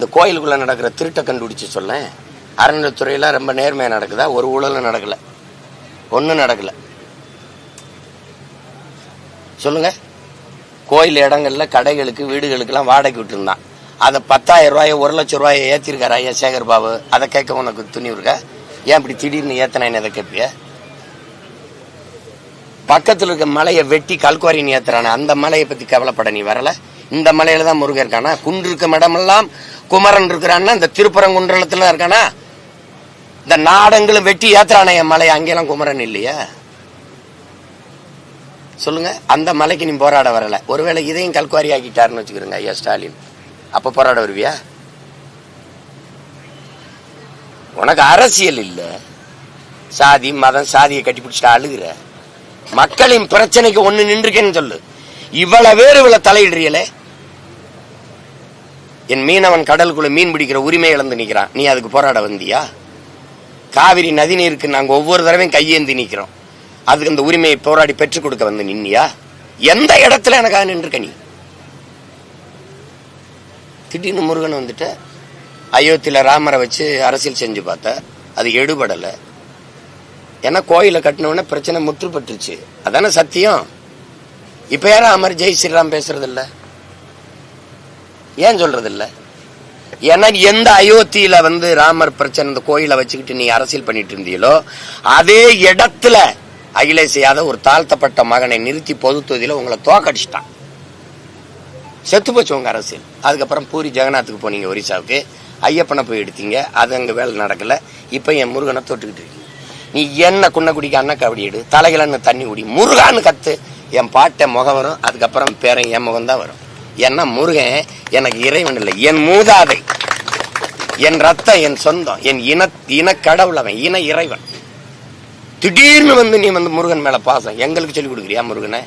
இந்த கோயிலுக்குள்ள நடக்கிற திருட்டை கண்டுபிடிச்சு சொல்ல. அறநிலையத்துறையில ரொம்ப நேர்மையா நடக்குதா? ஒரு ஊழலும் நடக்கல, ஒன்றும் நடக்கல. சொல்லுங்க. கோயில் இடங்கள்ல கடைகளுக்கு வீடுகளுக்கெல்லாம் வாடகை விட்டுருந்தான். அதை 10,000 ரூபாயை 1,00,000 ரூபாயை ஏற்றிருக்காரு ஐயா சேகர் பாபு. அதை கேட்க உனக்கு துணி இருக்கா? ஏன் இப்படி திடீர்னு ஏத்தனேன்னு அதை கேட்பிய? பக்கத்தில் இருக்க மலையை வெட்டி கல்குவாரி நீ ஏத்துறானே, அந்த மலையை பத்தி கவலைப்பட நீ வரல. இந்த மலையில தான் முருகன் இருக்கானா? குன்று இருக்க இடமெல்லாம் குமரன் இருக்கிறான்னா இந்த திருப்பரங்குன்றத்துல இருக்கானா? இந்த நாடங்களும் வெட்டி ஏத்துறானே என் மலை, அங்கெல்லாம் குமரன் இல்லையா? சொல்லுங்க. அந்த மலைக்கு நீ போராட வரல. ஒருவேளை இதையும் கல்குவாரி ஆக்கிட்டாருன்னு வச்சுக்கிறோங்க ஐயா ஸ்டாலின், அப்ப போராட வருவியா? உனக்கு அரசியல் இல்ல, சாதி மதம், சாதியை கட்டி பிடிச்சிட்டு அழுகுற. மக்களின் பிரச்சனைக்கு ஒண்ணு நின்றுக்கேன்னு சொல்லு. இவ்வளவு பேர் இவ்வளவு தலையிடுறீங்களே. என் மீனவன் கடலுக்குள்ள மீன் பிடிக்கிற உரிமை இழந்து நிக்கிறான், நீ அதுக்கு போராட வந்தியா? காவிரி நதி நீருக்கு நாங்க ஒவ்வொரு தடவையும் கையேந்தி நிக்கிறோம், அதுக்கு அந்த உரிமையை போராடி பெற்றுக் கொடுக்க வந்து நின்னியா? எந்த இடத்துல எனக்காக நின்றுக்க நீ? திடீர்னு முருகன் வந்துட்ட. அயோத்தியில ராமரை வச்சு அரசியல் செஞ்சு பார்த்த, அது எடுபடல. ஏன்னா கோயிலை கட்டினவுடனே பிரச்சனை முற்றுப்பட்டுருச்சு, அதான சத்தியம். இப்ப யாரும் அமர் ஜெய் ஸ்ரீராம் பேசுறது இல்ல, ஏன் சொல்றது இல்ல? ஏன்னா எந்த அயோத்தியில ராமர் பிரச்சனை இந்த கோயிலை வச்சுக்கிட்டு நீ அரசியல் பண்ணிட்டு இருந்தீங்களோ அதே இடத்துல அகிலேஷ் யாதவ் ஒரு தாழ்த்தப்பட்ட மகனை நிறுத்தி பொது தொகுதியில உங்களை தோக்கடிச்சிட்டான். செத்து போச்சு உங்க அரசியல். அதுக்கப்புறம் பூரி ஜெகநாத்துக்கு போனீங்க, ஒரிசாவுக்கு ஐயப்பனை போய் எடுத்தீங்க, அது அங்க வேலை நடக்கல. இப்ப என் முருகனை தொட்டுக்கிட்டு இருக்கீங்க. நீ என்ன குன்ன குடிக்க அண்ணா கபடி எடு, தலைகளன்னு தண்ணி குடி, முருகான்னு கத்து, என் பாட்டை முகம் வரும். அதுக்கப்புறம் பேரன் என் முகம் தான் வரும். ஏன்னா முருகன் எனக்கு இறைவன் இல்லை, என் மூதாதை, என் ரத்தம், என் சொந்தம், என் இன கடவுள், அவன் இன இறைவன். திடீர்னு நீ முருகன் மேல பாசம் எங்களுக்கு சொல்லிக் கொடுக்குறியா? முருகனை